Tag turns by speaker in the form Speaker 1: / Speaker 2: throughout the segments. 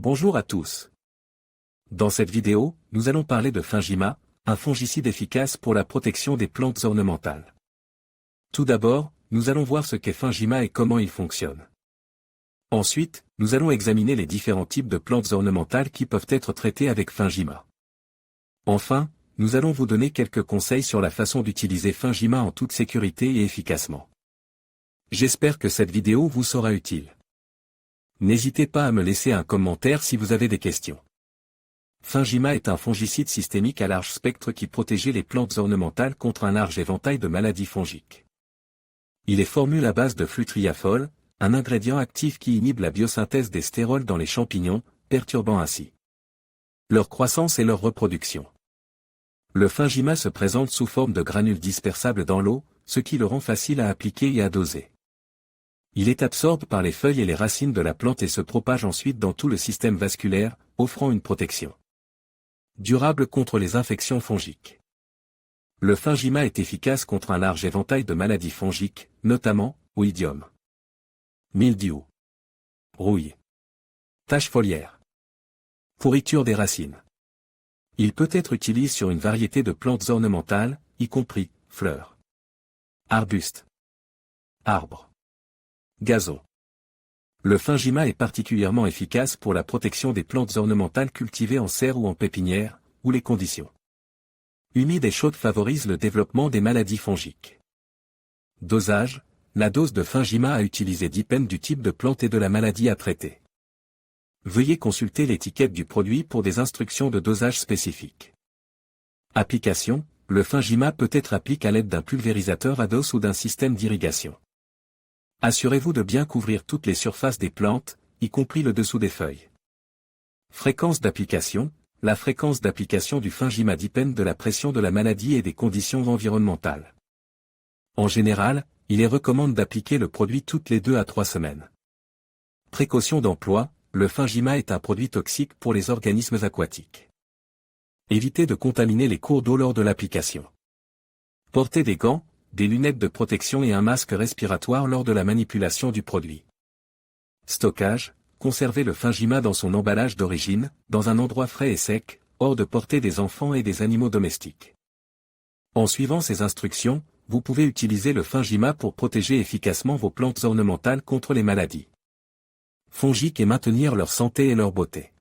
Speaker 1: Bonjour à tous. Dans cette vidéo, nous allons parler de Fungima, un fongicide efficace pour la protection des plantes ornementales. Tout d'abord, nous allons voir ce qu'est Fungima et comment il fonctionne. Ensuite, nous allons examiner les différents types de plantes ornementales qui peuvent être traitées avec Fungima. Enfin, nous allons vous donner quelques conseils sur la façon d'utiliser Fungima en toute sécurité et efficacement. J'espère que cette vidéo vous sera utile. N'hésitez pas à me laisser un commentaire si vous avez des questions. Fungima est un fongicide systémique à large spectre qui protégeait les plantes ornementales contre un large éventail de maladies fongiques. Il est formule à base de flutriafol, un ingrédient actif qui inhibe la biosynthèse des stérols dans les champignons, perturbant ainsi leur croissance et leur reproduction. Le Fungima se présente sous forme de granules dispersables dans l'eau, ce qui le rend facile à appliquer et à doser. Il est absorbé par les feuilles et les racines de la plante et se propage ensuite dans tout le système vasculaire, offrant une protection durable contre les infections fongiques. Le Fungima est efficace contre un large éventail de maladies fongiques, notamment, oïdium, mildiou, rouille, taches foliaires, pourriture des racines. Il peut être utilisé sur une variété de plantes ornementales, y compris, fleurs, arbustes, arbres, gazons. Le Fungima est particulièrement efficace pour la protection des plantes ornementales cultivées en serre ou en pépinière, où les conditions humides et chaudes favorisent le développement des maladies fongiques. Dosage: la dose de Fungima à utiliser dépend du type de plante et de la maladie à traiter. Veuillez consulter l'étiquette du produit pour des instructions de dosage spécifiques. Application: le Fungima peut être appliqué à l'aide d'un pulvérisateur à dose ou d'un système d'irrigation. Assurez-vous de bien couvrir toutes les surfaces des plantes, y compris le dessous des feuilles. Fréquence d'application: la fréquence d'application du Fungima dépend de la pression de la maladie et des conditions environnementales. En général, il est recommandé d'appliquer le produit toutes les 2 à 3 semaines. Précaution d'emploi: le Fungima est un produit toxique pour les organismes aquatiques. Évitez de contaminer les cours d'eau lors de l'application. Portez des gants, des lunettes de protection et un masque respiratoire lors de la manipulation du produit. Stockage: conservez le Fungima dans son emballage d'origine, dans un endroit frais et sec, hors de portée des enfants et des animaux domestiques. En suivant ces instructions, vous pouvez utiliser le Fungima pour protéger efficacement vos plantes ornementales contre les maladies fongiques et maintenir leur santé et leur beauté.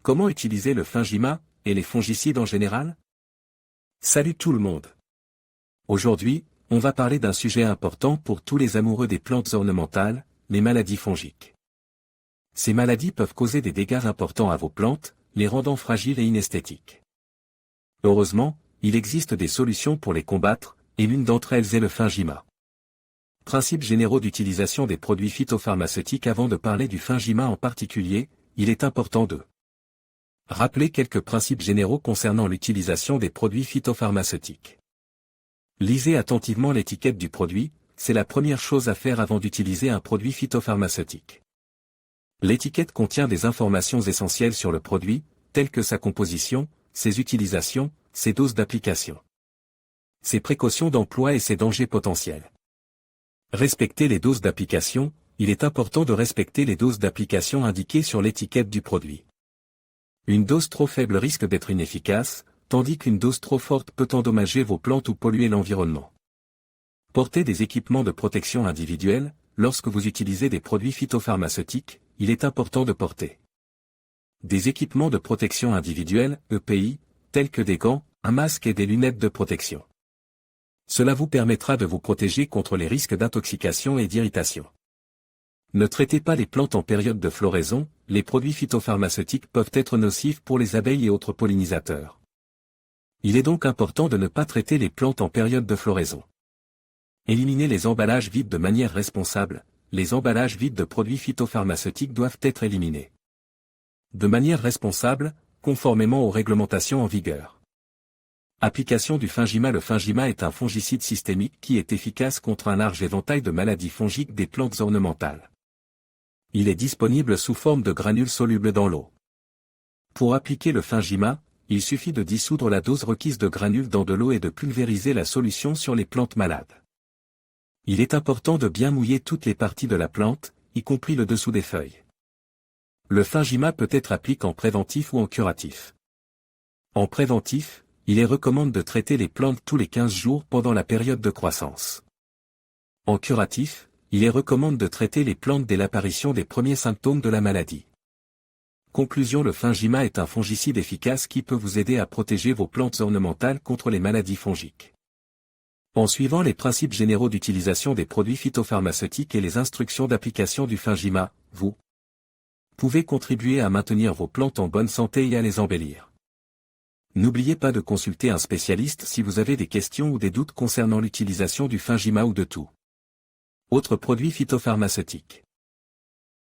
Speaker 1: Comment utiliser le Fungima, et les fongicides en général? Salut tout le monde! Aujourd'hui, on va parler d'un sujet important pour tous les amoureux des plantes ornementales, les maladies fongiques. Ces maladies peuvent causer des dégâts importants à vos plantes, les rendant fragiles et inesthétiques. Heureusement, il existe des solutions pour les combattre, et l'une d'entre elles est le Fungima. Principes généraux d'utilisation des produits phytopharmaceutiques. Avant de parler du Fungima en particulier, il est important de rappeler quelques principes généraux concernant l'utilisation des produits phytopharmaceutiques. Lisez attentivement l'étiquette du produit, c'est la première chose à faire avant d'utiliser un produit phytopharmaceutique. L'étiquette contient des informations essentielles sur le produit, telles que sa composition, ses utilisations, ses doses d'application, ses précautions d'emploi et ses dangers potentiels. Respectez les doses d'application: il est important de respecter les doses d'application indiquées sur l'étiquette du produit. Une dose trop faible risque d'être inefficace, tandis qu'une dose trop forte peut endommager vos plantes ou polluer l'environnement. Portez des équipements de protection individuelle: lorsque vous utilisez des produits phytopharmaceutiques, il est important de porter des équipements de protection individuelle, EPI, tels que des gants, un masque et des lunettes de protection. Cela vous permettra de vous protéger contre les risques d'intoxication et d'irritation. Ne traitez pas les plantes en période de floraison: les produits phytopharmaceutiques peuvent être nocifs pour les abeilles et autres pollinisateurs. Il est donc important de ne pas traiter les plantes en période de floraison. Éliminez les emballages vides de manière responsable: les emballages vides de produits phytopharmaceutiques doivent être éliminés de manière responsable, conformément aux réglementations en vigueur. Application du Fungima. Le Fungima est un fongicide systémique qui est efficace contre un large éventail de maladies fongiques des plantes ornementales. Il est disponible sous forme de granules solubles dans l'eau. Pour appliquer le Fungima, il suffit de dissoudre la dose requise de granules dans de l'eau et de pulvériser la solution sur les plantes malades. Il est important de bien mouiller toutes les parties de la plante, y compris le dessous des feuilles. Le Fingima peut être appliqué en préventif ou en curatif. En préventif, il est recommandé de traiter les plantes tous les 15 jours pendant la période de croissance. En curatif, il est recommandé de traiter les plantes dès l'apparition des premiers symptômes de la maladie. Conclusion: le Fingima est un fongicide efficace qui peut vous aider à protéger vos plantes ornementales contre les maladies fongiques. En suivant les principes généraux d'utilisation des produits phytopharmaceutiques et les instructions d'application du Fingima, vous pouvez contribuer à maintenir vos plantes en bonne santé et à les embellir. N'oubliez pas de consulter un spécialiste si vous avez des questions ou des doutes concernant l'utilisation du Fingima ou de tout autre produit phytopharmaceutique.